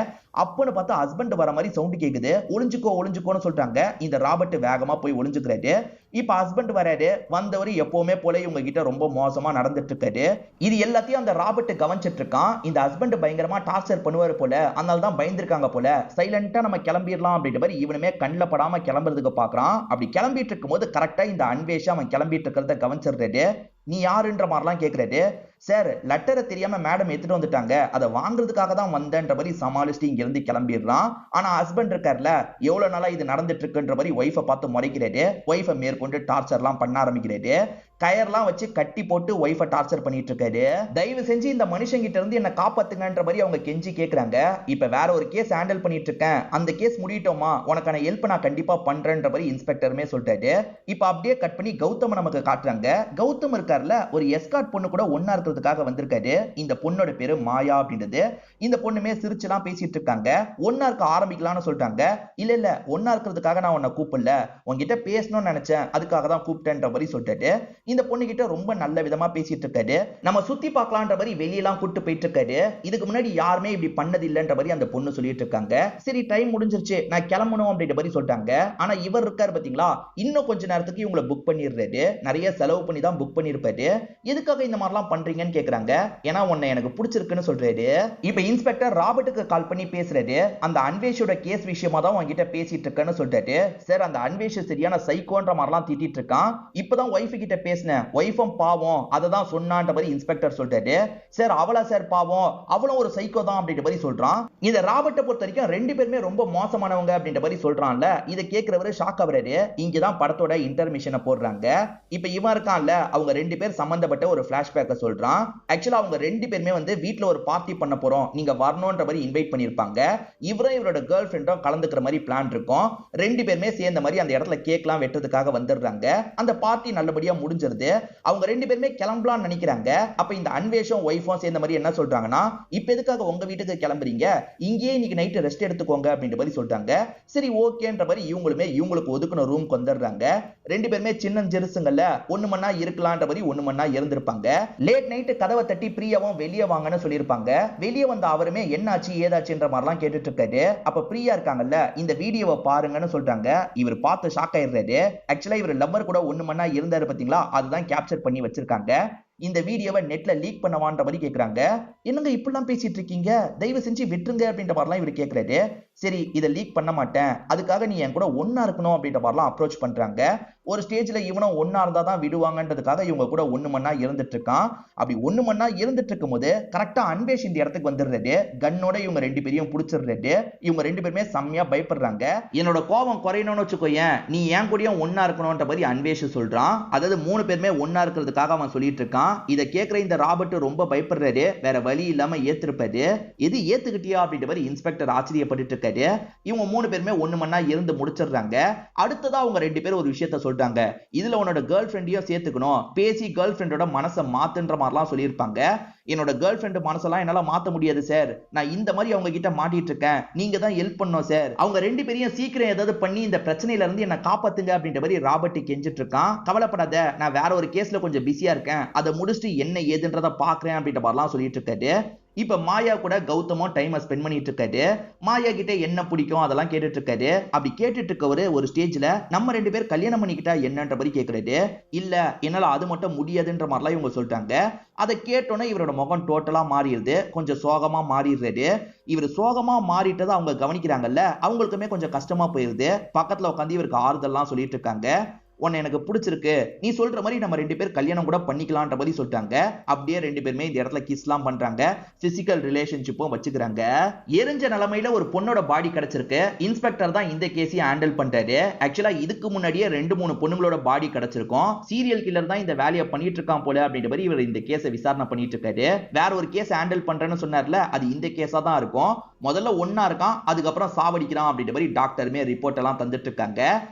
[SPEAKER 1] அப்பன்னு பார்த்தா ஹஸ்பண்ட் வர மாதிரி சவுண்ட் கேக்குது. ஒளிஞ்சுக்கோ ஒளிஞ்சுக்கோன்னு சொல்றாங்க. இந்த ராபர்ட் வேகமா போய் ஒளிஞ்சுக்கிறாரு. இப்ப ஹஸ்பண்ட் வராரு. வந்தவர் எப்பவுமே போல இவங்க கிட்ட ரொம்ப மோசமா நடந்துட்டு இருக்காரு. இது எல்லாத்தையும் அந்த ராபர்ட் கவனிச்சிட்டு இருக்கான். இந்த ஹஸ்பண்ட் பயங்கரமா டார்ச்சர் பண்ணுவாரு போல, அதனால தான் பயந்துருக்காங்க போல. சைலண்டா நம்ம கிளம்பிடலாம் அப்படின்ற மாதிரி இவனுமே கண்ணில் படாம கிளம்புறதுக்கு பாக்குறான். அப்படி கிளம்பிட்டு இருக்கும் போது கரெக்டா இந்த அன்வேஷா அவன் கிளம்பிட்டு இருக்கிறத கவனிச்சிடுறாரு. நீ யாருன்ற மாதிரிலாம் கேட்கிறாரு. சார், லெட்டரை தெரியாம மேடம் எடுத்துட்டு வந்துட்டாங்க, அதை வாங்குறதுக்காக தான் வந்தேன்ற மாதிரி சமாளிச்சுட்டு இங்க இருந்து கிளம்பிடுறான். ஆனா ஹஸ்பண்ட் இருக்கார்ல, எவ்வளவு நாளா இது நடந்துட்டு இருக்குன்ற மாதிரி ஒய்ஃபை பார்த்து முறைக்கிறாரு. ஒய்ஃபை மேற்கொண்டு டார்ச்சர்லாம் பண்ண ஆரம்பிக்கிறாரு. கயர்லாம் வச்சு கட்டி போட்டு ஒய்ஃபை டார்ச்சர் பண்ணிட்டு இருக்காரு. தயவு செஞ்சு இந்த மனுஷன் கிட்ட இருந்து என்ன காப்பாத்துங்கன்ற மாதிரி அவங்க கெஞ்சி கேக்குறாங்க. இப்ப வேற ஒரு கேஸ் ஹேண்டில் பண்ணிட்டு இருக்கேன், அந்த கேஸ் முடியட்டோமா, உனக்கான ஹெல்ப் நான் கண்டிப்பா பண்றேன்ற மாதிரி இன்ஸ்பெக்டருமே சொல்லிட்டாரு. இப்ப அப்படியே கட் பண்ணி கௌதம் நமக்கு காட்டுறாங்க. கௌதம் இருக்கார்ல, ஒரு எஸ்கார்ட் பொண்ணு கூட ஒன்னா இருக்கிறதுக்காக வந்திருக்காரு. இந்த பொண்ணோட பேரு மாயா அப்படின்றது. இந்த பொண்ணுமே சிரிச்சுலாம் பேசிட்டு இருக்காங்க. ஒன்னா இருக்க ஆரம்பிக்கலாம்னு சொல்றாங்க. இல்ல இல்ல, ஒன்னா இருக்கிறதுக்காக நான் உன்னை கூப்பிடல, உன்கிட்ட பேசணும்னு நினைச்சேன், அதுக்காக தான் கூப்பிட்டேன்ற மாதிரி சொல்லிட்டாரு. இந்த பொண்ணு கிட்ட ரொம்ப நல்ல விதமா பேசிட்டு இருக்காரு. நம்ம சுத்தி பார்க்கலான்ற மாதிரி வெளியெல்லாம் கூட்டு போயிட்டு இருக்காரு. இதுக்கு முன்னாடி யாருமே இப்படி பண்ணது இல்லைன்ற மாதிரி அந்த பொண்ணு சொல்லிட்டு இருக்காங்க. சரி, டைம் முடிஞ்சிருச்சு, நான் கிளம்பணும் அப்படின்ற மாதிரி சொல்றாங்க. ஆனா இவர் இருக்காரு பாத்தீங்களா, இன்னும் கொஞ்ச நேரத்துக்கு இவங்களை புக் பண்ணிடுறாரு. நிறைய செலவு பண்ணி தான் புக் பண்ணிருப்பாரு. எதுக்காக இந்த மாதிரிலாம் பண்றீங்கன்னு கேக்குறாங்க. ஏன்னா உன்னை எனக்கு பிடிச்சிருக்குன்னு சொல்றாரு. இப்ப இன்ஸ்பெக்டர் ராபர்ட்டுக்கு கால் பண்ணி பேசுறாரு. அந்த அன்வேஷோட கேஸ் விஷயமா தான் உங்ககிட்ட பேசிட்டு இருக்கேன்னு சொல்றாரு. சார், அந்த அன்வேஷ் சரியான சைக்கோன்ற மாதிரிலாம் திட்டிட்டு இருக்கான். இப்பதான் ஒய்ஃப் கிட்ட பேசினேன், ஒய்ஃபும் பாவம், அதை தான் சொன்னான்ற மாதிரி இன்ஸ்பெக்டர் சொல்றாரு. சார், அவளா சார் பாவம், அவளும் ஒரு சைக்கோ தான் அப்படின்ற மாதிரி சொல்றான். இந்த ராபர்ட்டை பொறுத்த வரைக்கும் ரெண்டு பேருமே ரொம்ப மோசமானவங்க அப்படின்ற மாதிரி சொல்றான்ல. இதை கேட்கிறவரு ஷாக் ஆகுறாரு. இங்கதான் படத்தோட இன்டர்மிஷனை போடுறாங்க. இப்ப இவன் இருக்கான்ல, அவங்க ரெண்டு பேர் சம்பந்தப்பட்ட ஒரு பிளாஷ்பேக்க சொல்றான். ஆக்சுவலா அவங்க ரெண்டு பேருமே வந்து வீட்ல ஒரு பார்ட்டி பண்ண போறோம், நீங்க வரணும்ன்ற மாதிரி இன்வைட் பண்ணிருப்பாங்க. இவரும் இவரோட கேர்ள் ஃப்ரெண்டும் கலந்துக்கிற மாதிரி பிளான் இருக்கும். ரெண்டு பேருமே சேர்ந்த மாதிரி அந்த இடத்துல கேக்லாம் வெட்டுறதுக்காக வந்துடுறாங்க. அந்த பார்ட்டி நல்லபடியா முடிஞ்சிருது. அவங்க ரெண்டு பேருமே கிளம்பலாம்னு நினைக்கிறாங்க. அப்ப இந்த அன்வேஷும் ஒய்ஃபும் சேர்ந்த மாதிரி என்ன சொல்றாங்கன்னா, இப்ப எதுக்காக உங்க வீட்டுக்கு கிளம்புறீங்க, இங்கேயே இன்னைக்கு நைட்டு ரெஸ்ட் எடுத்துக்கோங்க அப்படின்ற மாதிரி சொல்றாங்க. சரி ஓகேன்ற மாதிரி இவங்களுமே இவங்களுக்கு ஒதுக்குன ரூம்க்கு வந்துடுறாங்க. ரெண்டு பேருமே சின்ன ஜெருசுங்கல்ல, ஒண்ணு மண்ணா இருக்கலான்ற மாதிரி ஒண்ணு மண்ணா இருந்திருப்பாங்க. லேட் நைட் கதவை தட்டி பிரியாவும் வெளியே வாங்கன்னு சொல்லியிருப்பாங்க. வெளியே வந்த அவருமே என்னாச்சு ஏதாச்சுன்ற மாதிரிலாம் கேட்டுட்டு இருக்காரு. அப்ப பிரியா இருக்காங்கல்ல, இந்த வீடியோவை பாருங்கன்னு சொல்றாங்க. இவர் பார்த்து ஷாக் ஆயிடுறாரு. ஆக்சுவலா இவர் லவ்வர் கூட ஒண்ணு மண்ணா இருந்தாரு பாத்தீங்களா, அதுதான் கேப்சர் பண்ணி வச்சிருக்காங்க. இந்த வீடியோவை நெட்ல லீக் பண்ணவான்ற மாதிரி கேக்குறாங்க. என்னங்க இப்படிலாம் பேசிட்டு இருக்கீங்க, தயவு செஞ்சு விட்டுருங்க அப்படின்ற மாதிரிலாம் இவர் கேட்கிறாரு. சரி, இதை லீக் பண்ண மாட்டேன், அதுக்காக நீ என் கூட ஒன்னா இருக்கணும் அப்படின்ற மாதிரிலாம் அப்ரோச் பண்றாங்க. ஒரு ஸ்டேஜ்ல இவனும் ஒன்னா இருந்தா தான் விடுவாங்கன்றதுக்காக இவங்க கூட ஒண்ணு மண்ணா இருந்துட்டு இருக்கான். அப்படி ஒண்ணு மண்ணா இருந்துட்டு இருக்கும் போது கரெக்டா அன்வேஷ் இந்த இடத்துக்கு வந்துடுறாரு. கன்னோட இவங்க ரெண்டு பேரையும் பிடிச்சிடுறாரு. இவங்க ரெண்டு பேருமே செம்மையா பயப்படுறாங்க. என்னோட கோபம் குறையணும்னு வச்சுக்கோயேன், நீ ஏன் கூடயும் ஒன்னா இருக்கணும்ன்ற மாதிரி அன்வேஷ் சொல்றான். அதாவது மூணு பேருமே ஒன்னா இருக்கிறதுக்காக அவன் சொல்லிட்டு இருக்கான். இதை கேட்கிற இந்த ராபர்ட் ரொம்ப பயப்படுறாரு. வேற வழி இல்லாம ஏத்திருப்பாரு. எது ஏத்துக்கிட்டியா அப்படின்ற மாதிரி இன்ஸ்பெக்டர் ஆச்சரியப்பட்டு இருக்காரு. இவங்க மூணு பேருமே ஒண்ணு மண்ணா இருந்து முடிச்சிடுறாங்க. அடுத்ததா அவங்க ரெண்டு பேரும் ஒரு விஷயத்த சொல்றாங்க. இதுல உன்னோட கேர்ள் ஃப்ரெண்டையும் சேர்த்துக்கணும், பேசி கேர்ள் ஃப்ரெண்டோட மனசை மாத்துன்ற மாதிரிலாம் சொல்லியிருப்பாங்க. என்னோட கேர்ள் ஃப்ரெண்ட் மனசெல்லாம் என்னால மாத்த முடியாது சார், நான் இந்த மாதிரி அவங்க கிட்ட மாட்டிட்டு இருக்கேன், நீங்க தான் ஹெல்ப் பண்ணணும் சார், அவங்க ரெண்டு பேரையும் சீக்கிரம் ஏதாவது பண்ணி இந்த பிரச்சனையில இருந்து என்ன காப்பாத்துங்க அப்படின்ற மாதிரி ராபர்ட் கெஞ்சிட்டு இருக்கான். கவலைப்படாத, நான் வேற ஒரு கேஸ்ல கொஞ்சம் பிஸியா இருக்கேன், அதை முடிச்சுட்டு என்ன ஏதுன்றத பாக்குறேன் அப்படின்ற மாதிரிலாம் சொல்லிட்டு இருக்காரு. இப்ப மாயா கூட கௌதமும் டைம் ஸ்பெண்ட் பண்ணிட்டு இருக்காரு. மாயா கிட்ட என்ன பிடிக்கும் அதெல்லாம் கேட்டுட்டு இருக்காரு. அப்படி கேட்டுட்டு இருக்கவரு ஒரு ஸ்டேஜ்ல நம்ம ரெண்டு பேர் கல்யாணம் பண்ணிக்கிட்டா என்னன்ற மாதிரி கேக்குறாரு. இல்ல, என்னால அது மட்டும் முடியாதுன்ற மாதிரிலாம் இவங்க சொல்றாங்க. அதை கேட்டோன்னே இவரோட முகம் டோட்டலா மாறிடுது. கொஞ்சம் சோகமா மாறிடுறாரு. இவர் சோகமா மாறிட்டதை அவங்க கவனிக்கிறாங்கல்ல, அவங்களுக்குமே கொஞ்சம் கஷ்டமா போயிருது. பக்கத்துல உட்காந்து இவருக்கு ஆறுதல்லாம் சொல்லிட்டு இருக்காங்க. உன்னை எனக்கு பிடிச்சிருக்கு, நீ சொல்ற மாதிரி நம்ம 2 பேர் கல்யாணம் கூட பண்ணிக்கலாம்ன்ற மாதிரி சொல்லிட்டாங்க. அப்படியே 2 பேருமே இந்த இடத்துல கிஸ்லாம் பண்றாங்க, பிசிக்கல் ரிலேஷன்ஷிப்பும் வச்சுக்கிறாங்க. எரிஞ்ச நிலைமையில ஒரு பொண்ணோட பாடி கிடைச்சிருக்கு. இன்ஸ்பெக்டர் தான் இந்த கேஸை ஹேண்டில் பண்றாரு. ஆக்சுவலா இதுக்கு முன்னாடியே 2-3 பொண்ணுங்களோட பாடி கிடைச்சிருக்கும். சீரியல் கில்லர் தான் இந்த வேலையை பண்ணிட்டு இருக்கான் போல அப்படின்ற மாதிரி இவர் இந்த கேஸை விசாரணை பண்ணிட்டு இருக்காரு. வேற ஒரு கேஸ் ஹேண்டில் பண்றேன்னு சொன்னார்ல, அது இந்த கேஸா தான் இருக்கும். முதல்ல ஒன்னா இருக்கான், அதுக்கப்புறம் சாவடிக்கிறான் அப்படின்ற மாதிரி டாக்டருமே ரிப்போர்ட் எல்லாம் தந்துட்டு இருக்காங்க.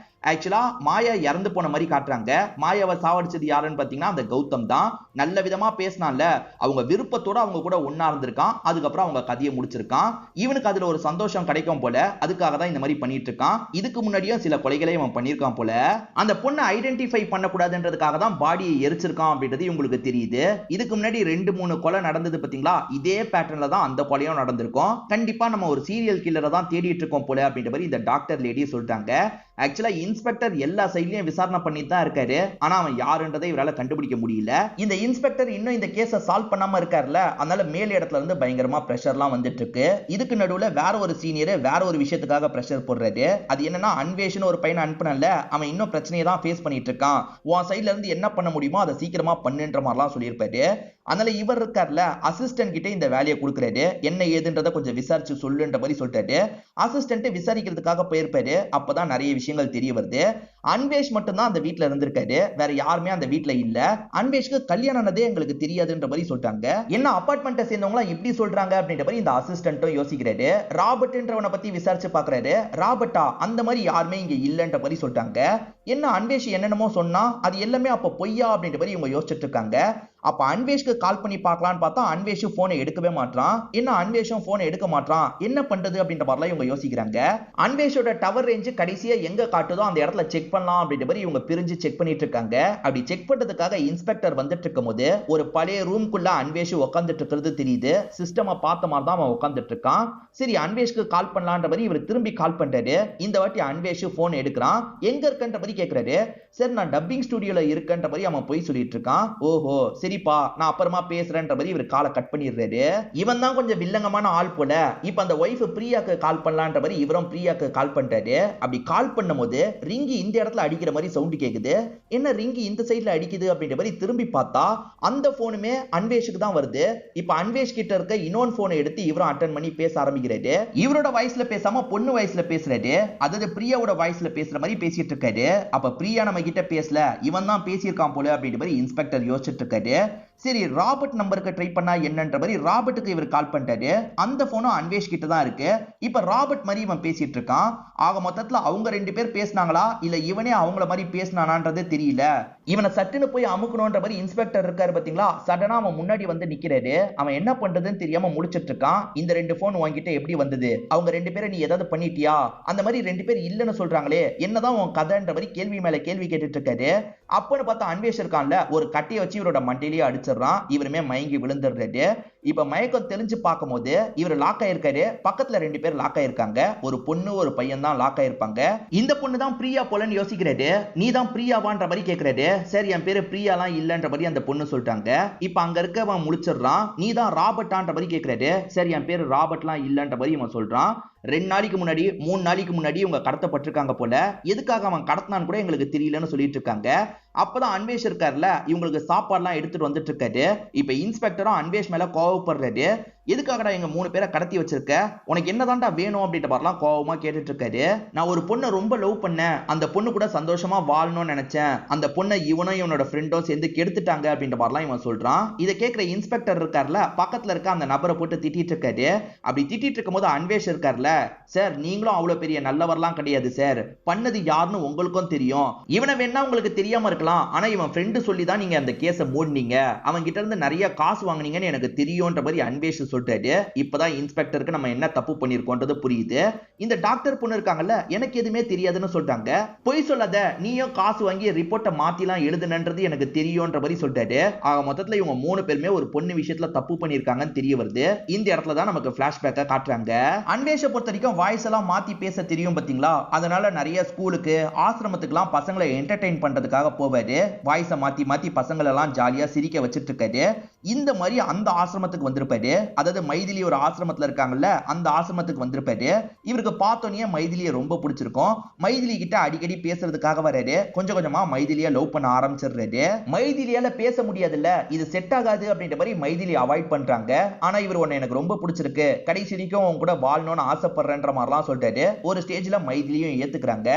[SPEAKER 1] ஆக்சுவலா மாயா இறந்து போன மாதிரி காட்டுறாங்க. மாயாவை சாவடிச்சது யாருன்னு பாத்தீங்கன்னா அந்த கௌதம் தான். நல்ல விதமா பேசினான்ல, அவங்க விருப்பத்தோட அவங்க கூட ஒன்னா இருந்திருக்கான். அதுக்கப்புறம் அவங்க கதையை முடிச்சிருக்கான். இவனுக்கு அதுல ஒரு சந்தோஷம் கிடைக்கும் போல, அதுக்காக தான் இந்த மாதிரி பண்ணிட்டு இருக்கான். இதுக்கு முன்னாடியும் சில கொலைகளை அவன் பண்ணிருக்கான் போல. அந்த பொண்ணை ஐடென்டிஃபை பண்ணக்கூடாதுன்றதுக்காக தான் பாடியை எரிச்சிருக்கான் அப்படின்றது உங்களுக்கு தெரியுது. இதுக்கு முன்னாடி 2-3 கொலை நடந்தது பாத்தீங்களா, இதே பேட்டர்ன்ல தான் அந்த கொலையும் நடந்திருக்கும். கண்டிப்பா நம்ம ஒரு சீரியல் கில்லரை தான் தேடிட்டு இருக்கோம் போல அப்படின்ற மாதிரி இந்த டாக்டர் லேடி சொல்லிட்டாங்க. ஆக்சுவலா இன்ஸ்பெக்டர் எல்லா சைட்லயும் விசாரணை பண்ணிட்டு தான் இருக்காரு. ஆனா அவன் யாருன்றதை இவரால கண்டுபிடிக்க முடியல. இந்த இன்ஸ்பெக்டர் இன்னும் இந்த கேஸை சால்வ் பண்ணாம இருக்காருல, அதனால மேல் இடத்துல இருந்து பயங்கரமா பிரஷர்லாம் வந்துட்டு இருக்கு. இதுக்கு நடுவுல வேற ஒரு சீனியர் வேற ஒரு விஷயத்துக்காக பிரஷர் போடுறாரு. அது என்னன்னா, அன்வேஷன் ஒரு பையனை அனுப்புனல, அவன் இன்னும் பிரச்சனையை தான் ஃபேஸ் பண்ணிட்டு இருக்கான். உன் சைட்ல இருந்து என்ன பண்ண முடியுமோ அதை சீக்கிரமா பண்ணுன்ற மாதிரிலாம் சொல்லியிருப்பாரு. அதனால இவர் இருக்கார்ல, அசிஸ்டன்ட் கிட்ட இந்த வேலையை கொடுக்குறாரு. என்ன ஏதுன்றதை கொஞ்சம் விசாரிச்சு சொல்லுன்ற மாதிரி சொல்லிட்டாரு. அசிஸ்டன்ட் விசாரிக்கிறதுக்காக போயிருப்பாரு. அப்பதான் நிறைய விஷயங்கள் தெரிய வருது. அன்வேஷ் மட்டும் தான் அந்த வீட்ல இருந்திருக்காரு, வேற யாருமே அந்த வீட்ல இல்ல. அன்வேஷ்க்கு கல்யாணம் ஆனதே எங்களுக்கு தெரியாதுன்ற மாதிரி சொல்லிட்டாங்க. என்ன அபார்ட்மெண்ட்டை சேர்ந்தவங்களா இப்படி சொல்றாங்க அப்படின்ற மாதிரி இந்த அசிஸ்டன்ட்டும் யோசிக்கிறாரு. ராபர்ட்ன்றவனை பத்தி விசாரிச்சு பாக்குறாரு. ராபர்ட்டா, அந்த மாதிரி யாருமே இங்க இல்லன்ற மாதிரி சொல்லிட்டாங்க. என்ன அன்வேஷ் என்னென்னமோ சொன்னா, அது எல்லாமே அப்ப பொய்யா அப்படின்ற மாதிரி இவங்க யோசிச்சுட்டு இருக்காங்க. அப்ப அன்வேஷ்க்கு கால் பண்ணி பார்க்கலான்னு பார்த்தா அன்வேஷ் போனை எடுக்கவே மாட்டான். என்ன அன்வேஷும் போனை எடுக்க மாட்டான், என்ன பண்றது அப்படின்ற மாதிரிலாம் இவங்க யோசிக்கிறாங்க. அன்வேஷோட டவர் ரேஞ்ச் கடைசியா எங்க காட்டுதோ அந்த இடத்துல செக் பண்ணலாம் அப்படின்ற மாதிரி இவங்க பிரிஞ்சு செக் பண்ணிட்டு இருக்காங்க. அப்படி செக் பண்றதுக்காக இன்ஸ்பெக்டர் வந்துட்டு இருக்கும் போது ஒரு பழைய ரூம்குள்ள அன்வேஷ் உட்காந்துட்டு இருக்கிறது தெரியுது. சிஸ்டமை பார்த்த மாதிரி தான் அவன் உட்காந்துட்டு இருக்கான். சரி, அன்வேஷ்க்கு கால் பண்ணலான்ற மாதிரி இவர் திரும்பி கால் பண்றாரு. இந்த வாட்டி அன்வேஷ் போன் எடுக்கிறான். எங்க இருக்கன்ற மாதிரி கேட்கிறாரு. சரி, நான் டப்பிங் ஸ்டுடியோல இருக்கன்ற மாதிரி அவன் போய் சொல்லிட்டு இருக்கான். ஓஹோ சரிப்பா, நான் அப்புறமா பேசுறேன்ற மாதிரி இவர் காலை கட் பண்ணிடுறாரு. இவன் தான் கொஞ்சம் வில்லங்கமான ஆள் போல. இப்ப அந்த ஒய்ஃப் பிரியாக்கு கால் பண்ணலான்ற மாதிரி இவரும் பிரியாக்கு கால் பண்றாரு. அப்படி கால் பண்ணும்போது ரிங்கி இந்த இடத்துல அடிக்கிற மாதிரி சவுண்ட் கேக்குது. என்ன ரிங்கி இந்த சைடுல அடிக்குது அப்படின்ற மாதிரி திரும்பி பார்த்தா அந்த போனுமே அன்வேஷுக்கு தான் வருது. இப்ப அன்வேஷ் கிட்ட இருக்க இன்னொரு போனை எடுத்து இவரும் அட்டன் பண்ணி பேச ஆரம்பிக்கிறாரு. இவரோட வாய்ஸ்ல பேசாம பொண்ணு வாய்ஸ்ல பேசுறாரு. அதாவது பிரியாவோட வாய்ஸ்ல பேசுற மாதிரி பேசிட்டு இருக்காரு. அப்ப பிரியா நம்ம கிட்ட பேசல, இவன் தான் பேசியிருக்கான் போல அப்படின்ற மாதிரி இன்ஸ்பெக்டர் யோசிச்சுட்டு இருக்காரு. சரி, ராபர்ட் நம்பருக்கு ட்ரை பண்ணா என்னன்ற மாதிரி ராபர்ட்டுக்கு இவர் கால் பண்ணிட்டாரு. அந்த போனும் அன்வேஷ் கிட்ட தான் இருக்கு. இப்ப ராபர்ட் மாதிரி இவன் பேசிட்டு இருக்கான். ஆக மொத்தத்துல அவங்க 2 பேர் பேசினாங்களா இல்ல இவனே அவங்கள மாதிரி பேசினானான்றது தெரியல. இவனை சட்டுன்னு போய் அமுக்கணும்ன்ற மாதிரி இன்ஸ்பெக்டர் இருக்காரு பாத்தீங்களா, சடனா அவன் முன்னாடி வந்து நிக்கிறாரு. அவன் என்ன பண்றதுன்னு தெரியாம முடிச்சிட்டு இருக்கான். இந்த 2 போன் வாங்கிட்டு எப்படி வந்தது, அவங்க 2 பேரை நீ ஏதாவது பண்ணிட்டியா, அந்த மாதிரி 2 பேர் இல்லன்னு சொல்றாங்களே, என்னதான் உன் கதைன்ற மாதிரி கேள்வி மேல கேள்வி கேட்டுட்டு இருக்காரு. அப்பன்னு பார்த்தா அன்வேஷ் இருக்கான்ல, ஒரு கட்டியை வச்சு இவரோட மண்டையிலேயே அடிச்சிடறான். இவருமே மயங்கி விழுந்துடுறாரு. இப்ப மயக்கம் தெரிஞ்சு பார்க்கும்போது இவர் லாக் ஆயிருக்காரு. பக்கத்துல 2 பேர் லாக் ஆயிருக்காங்க. ஒரு பொண்ணு ஒரு பையன் தான் லாக் ஆயிருப்பாங்க. இந்த பொண்ணு தான் பிரியா போலன்னு யோசிக்கிறாரு. நீ தான் பிரியாவான்ற மாதிரி கேட்கிறாரு. சரி, என் பேரு பிரியாலாம் இல்லன்ற மாதிரி அந்த பொண்ணு சொல்லிட்டாங்க. இப்ப அங்க இருக்கவன் முடிச்சிடறான். நீ தான் ராபர்ட்டான்ற மாதிரி கேட்கிறாரு. சரி, என் பேரு ராபர்ட்லாம் இல்லன்ற மாதிரி இவன் சொல்றான். 2 நாளைக்கு முன்னாடி 3 நாளைக்கு முன்னாடி இவங்க கடத்தப்பட்டிருக்காங்க போல. எதுக்காக அவன் கடத்தினான்னு கூட எங்களுக்கு தெரியலன்னு சொல்லிட்டு இருக்காங்க. அப்பதான் அன்வேஷ் இருக்காருல, இவங்களுக்கு சாப்பாடுலாம் எடுத்துட்டு வந்துட்டு இருக்காரு. இப்ப இன்ஸ்பெக்டரும் அன்வேஷ் மேல கோவப்படுறாரு. எதுக்காகடா எங்க 3 பேரை கடத்தி வச்சிருக்க, உனக்கு என்னதான்டா வேணும் அப்படின்ற மாதிரிலாம் கோவமா கேட்டுட்டு இருக்காரு. நான் ஒரு பொண்ணை ரொம்ப லவ் பண்ணேன், அந்த பொண்ணு கூட சந்தோஷமா வாழணும்னு நினைச்சேன், அந்த பொண்ணை இவனும் இவனோட ஃப்ரெண்டும் சேர்ந்து கெடுத்துட்டாங்க அப்படின்ற மாதிரிலாம் இவன் சொல்றான். இதை கேட்கிற இன்ஸ்பெக்டர் இருக்காருல, பக்கத்துல இருக்க அந்த நபரை போட்டு திட்டிட்டு இருக்காரு. அப்படி திட்டிட்டு இருக்கும் போது அன்வேஷ் இருக்காருல, சார் நீங்களும் அவ்வளவு பெரிய நல்லவர்லாம் கிடையாது சார், பண்ணது யாருன்னு உங்களுக்கும் தெரியும், இவனை வேணா உங்களுக்கு தெரியாம இருக்கலாம், ஆனா இவன் ஃப்ரெண்டு சொல்லி தான் நீங்க அந்த கேஸை மூடினீங்க, அவன் கிட்ட இருந்து நிறைய காசு வாங்குனீங்கன்னு எனக்கு தெரியும்ன்ற மாதிரி அன்வேஷ் சொல்றாரு. இப்பதான் இன்ஸ்பெக்டருக்கு நம்ம என்ன தப்பு பண்ணிருக்கோன்றது புரியுது. இந்த டாக்டர் பொண்ணு இருக்காங்கல்ல, எனக்கு எதுவுமே தெரியாதுன்னு சொல்றாங்க. பொய் சொல்லாத, நீயும் காசு வாங்கி ரிப்போர்ட்டை மாத்திலாம் எழுதுனன்றது எனக்கு தெரியும்ன்ற மாதிரி சொல்றாரு. ஆக மொத்தத்துல இவங்க 3 பேருமே ஒரு பொண்ணு விஷயத்துல தப்பு பண்ணிருக்காங்கன்னு தெரிய வருது. இந்த இடத்துல தான் நமக்கு பிளாஷ்பேக்கை காட்டுறாங்க. அன்வேஷை பொறுத்த வரைக்கும் வாய்ஸ் எல்லாம் மாத்தி பேச தெரியும் பாத்தீங்களா, அதனால நிறைய ஸ்கூலுக்கு ஆசிரமத்துக்குலாம் பசங்களை என்டர்டெயின் பண்றதுக்காக போவாரு. வாய்ஸை மாத்தி மாத்தி பசங்களை எல்லாம் ஜாலியா சிரிக்க வச்சிட்டு இருக்காரு. இந்த மாதிரி அந்த ஆசிரமத்துக்கு வந்திருப்பாரு. அதாவது மைதிலி ஒரு ஆசிரமத்துல இருக்காங்கல்ல, அந்த ஆசிரமத்துக்கு வந்திருப்பாரு. இவருக்கு பார்த்தோன்னே மைதிலியை ரொம்ப பிடிச்சிருக்கும். மைதிலி கிட்ட அடிக்கடி பேசுறதுக்காக வராரு. கொஞ்சம் கொஞ்சமா மைதிலியை லவ் பண்ண ஆரம்பிச்சிடுறாரு. மைதிலியால பேச முடியாதுல்ல, இது செட் ஆகாது அப்படின்ற மாதிரி மைதிலி அவாய்ட் பண்றாங்க. ஆனா இவர் உன்னை எனக்கு ரொம்ப பிடிச்சிருக்கு, கடைசி வரைக்கும் உன் கூட வாழணும்னு ஆசைப்படுறேன்ற மாதிரிலாம் சொல்லிட்டாரு. ஒரு ஸ்டேஜ்ல மைதிலியும் ஏத்துக்கிறாங்க.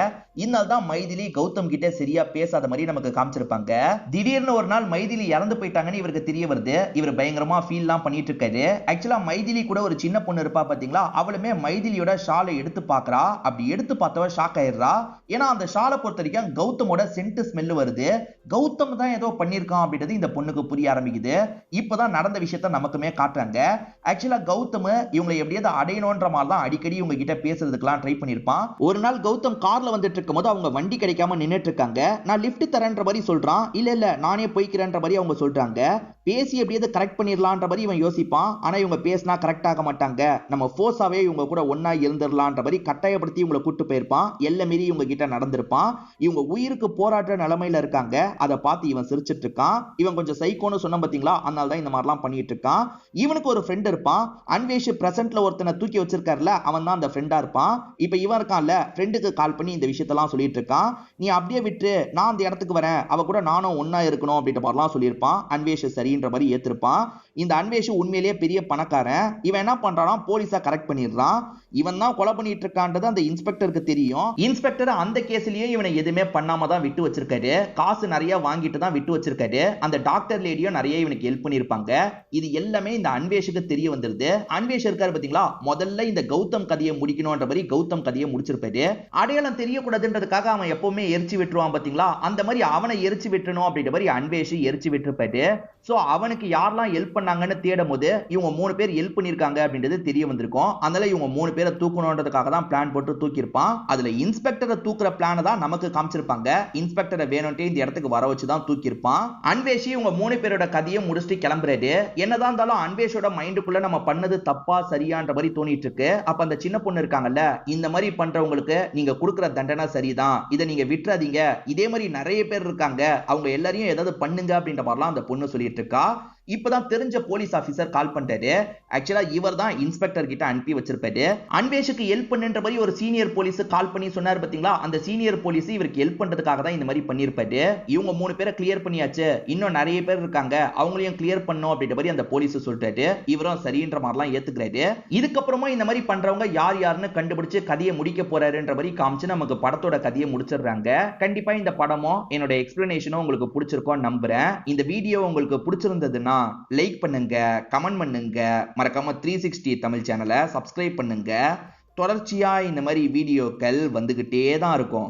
[SPEAKER 1] இந்நாள் தான் மைதிலி கௌதம் கிட்ட சரியா பேசாத மாதிரி நமக்கு காமிச்சிருப்பாங்க. திடீர்னு ஒரு நாள் மைதிலி இறந்து போயிட்டாங்கன்னு இவருக்கு தெரிய வருது. இவர் பயங்கரமா ஃபீல்லாம் பண்ணிட்டு இருக்காரு. ஆக்சுவலா மைதிலி கூட ஒரு சின்ன பொண்ணு இருப்பா பாத்தீங்களா, அவளுமே மைதிலியோட ஷாலை எடுத்து பாக்குறா. அப்படி எடுத்து பார்த்தவ ஷாக் ஆயிடுறா. ஏன்னா அந்த ஷாலை பொறுத்த வரைக்கும் கௌதமோட சென்ட் ஸ்மெல் வருது. கௌதம் தான் ஏதோ பண்ணிருக்கான் அப்படின்றது இந்த பொண்ணுக்கு புரிய ஆரம்பிக்குது. இப்பதான் நடந்த விஷயத்த நமக்குமே காட்டுறாங்க. ஆக்சுவலா கௌதம் இவங்களை எப்படியாவது அடையணும்ன்ற மாதிரி தான் அடிக்கடி இவங்க கிட்ட பேசுறதுக்கெல்லாம் ட்ரை பண்ணிருப்பான். ஒரு நாள் கௌதம் கார்ல வந்துட்டு இருக்கும்போது அவங்க வண்டி கிடைக்காம நின்னுட்டு இருக்காங்க. நான் லிஃப்ட் தரேன்ற மாதிரி சொல்றான். இல்ல நானே போய்க்கிறேன்ற மாதிரி அவங்க சொல்றாங்க. பேசி எப்படியாவது கரெக்ட் பண்ணிடலான்ற மாதிரி இவன் யோசிப்பான். ஆனா இவங்க பேசினா கரெக்ட் ஆக மாட்டாங்க. நம்ம ஃபோர்ஸாவே இவங்க கூட ஒன்னா இருந்துடலான்ற மாதிரி கட்டாயப்படுத்தி இவங்களை கூட்டு போயிருப்பான். எல்லை மீறி இவங்க கிட்ட நடந்திருப்பான். இவங்க உயிருக்கு போராடுற நிலைமையில இருக்காங்க. அதை பார்த்து இவன் சிரிச்சிட்டு இருக்கான். இவன் கொஞ்சம் சைக்கோன்னு சொன்ன பாத்தீங்களா, அதனால தான் இந்த மாதிரிலாம் பண்ணிட்டு இருக்கான். இவனுக்கு ஒரு ஃப்ரெண்ட் இருப்பான். அன்வேஷ் பிரசன்ட்ல ஒருத்தனை தூக்கி வச்சிருக்காருல, அவன் தான் அந்த ஃப்ரெண்டா இருப்பான். இப்ப இவன் இருக்கான்ல, ஃப்ரெண்டுக்கு கால் பண்ணி இந்த விஷயத்தெல்லாம் சொல்லிட்டு இருக்கான். நீ அப்படியே விட்டு நான் அந்த இடத்துக்கு வரேன், அவ கூட நானும் ஒன்னா இருக்கணும் அப்படின்ற மாதிரிலாம் சொல்லியிருப்பான். அன்வேஷ் சரின்ற மாதிரி ஏத்திருப்பான். இந்த அன்வேஷ் உண்மையிலேயே பெரிய பணக்காரன். இவன் என்ன பண்றானா, போலீஸா கரெக்ட் பண்ணிடுறான். இவன் தான் கொலை பண்ணிட்டு இருக்கான்றது அந்த இன்ஸ்பெக்டருக்கு தெரியும். இன்ஸ்பெக்டர் அந்த கேஸ்லயே இவனை எதுவுமே பண்ணாம தான் விட்டு வச்சிருக்காரு. காசு நிறைய வாங்கிட்டு தான் விட்டு வச்சிருக்காரு. அந்த டாக்டர் லேடியும் நிறைய இவனுக்கு ஹெல்ப் பண்ணிருப்பாங்க. இது எல்லாமே இந்த அன்வேஷுக்கு தெரிய வந்துருது. அன்வேஷ் இருக்காரு பாத்தீங்களா, முதல்ல இந்த கௌதம் கதையை முடிக்கணும்ன்ற மாதிரி கௌதம் கதையை முடிச்சிருப்பாரு. அடையாளம் தெரியக்கூடாதுன்றதுக்காக அவன் எப்பவுமே எரிச்சு விட்டுருவான் பாத்தீங்களா, அந்த மாதிரி அவனை எரிச்சு விட்டுணும் அப்படின்ற மாதிரி அன்வேஷ் எரிச்சு விட்டுருப்பாரு. சோ அவனுக்கு யாரெல்லாம் ஹெல்ப் பண்ணாங்கன்னு தேடும் போது இவங்க 3 பேர் ஹெல்ப் பண்ணிருக்காங்க அப்படின்றது தெரிய வந்திருக்கும். அதனால இவங்க 3 பேரை தூக்கணும்ன்றதுக்காக தான் பிளான் போட்டு தூக்கியிருப்பான். அதுல இன்ஸ்பெக்டரை தூக்குற பிளான தான் நமக்கு காமிச்சிருப்பாங்க. இன்ஸ்பெக்டரை வேணும்ட்டே இந்த இடத்துக்கு வர வச்சு தான் தூக்கியிருப்பான். அன்வேஷ் இவங்க 3 பேரோட கதையை முடிச்சுட்டு கிளம்புறாரு. என்னதான் இருந்தாலும் அன்வேஷோட மைண்டுக்குள்ள நம்ம பண்ணது தப்பா சரியான்ற மாதிரி தோணிட்டு இருக்கு. அப்ப அந்த சின்ன பொண்ணு இருக்காங்கல்ல, இந்த மாதிரி பண்றவங்களுக்கு நீங்க கொடுக்குற தண்டனை சரிதான், இதை நீங்க விட்டுறாதீங்க, இதே மாதிரி நிறைய பேர் இருக்காங்க, அவங்க எல்லாரையும் ஏதாவது பண்ணுங்க அப்படின்ற மாதிரிலாம் அந்த பொண்ணு சொல்லிட்டு இருக்கா. இப்பதான் தெரிஞ்ச போலீஸ் ஆபீசர் கால் பண்ணிட்டாரு. ஆக்சுவலா இவர் தான் இன்ஸ்பெக்டர் கிட்ட அனுப்பி வச்சிருப்பாரு. அன்வேஷுக்கு ஹெல்ப் பண்ணுன்ற மாதிரி ஒரு சீனியர் போலீஸ் கால் பண்ணி சொன்னார் பாத்தீங்களா, அந்த சீனியர் போலீஸ் இவருக்கு ஹெல்ப் பண்றதுக்காக தான் இந்த மாதிரி பண்ணிருப்பாரு. இவங்க 3 பேரை கிளியர் பண்ணியாச்சு, இன்னும் நிறைய பேர் இருக்காங்க, அவங்களையும் கிளியர் பண்ணணும் அப்படின்ற மாதிரி அந்த போலீஸ் சொல்லிட்டாரு. இவரும் சரின்ற மாதிரிலாம் ஏத்துக்கிறாரு. இதுக்கப்புறமா இந்த மாதிரி பண்றவங்க யார் யாருன்னு கண்டுபிடிச்சு கதையை முடிக்க போறாருன்ற மாதிரி காமிச்சு நமக்கு படத்தோட கதையை முடிச்சிடுறாங்க. கண்டிப்பா இந்த படமும் என்னோட எக்ஸ்பிளனேஷனும் உங்களுக்கு பிடிச்சிருக்கும் நம்புறேன். இந்த வீடியோ உங்களுக்கு பிடிச்சிருந்ததுன்னா லைக் பண்ணுங்க, கமெண்ட் பண்ணுங்க, மறக்காம 360 தமிழ் சேனலை சப்ஸ்கிரைப் பண்ணுங்க. தொடர்ச்சியா இந்த மாதிரி வீடியோக்கள் வந்துகிட்டே தான் இருக்கும்.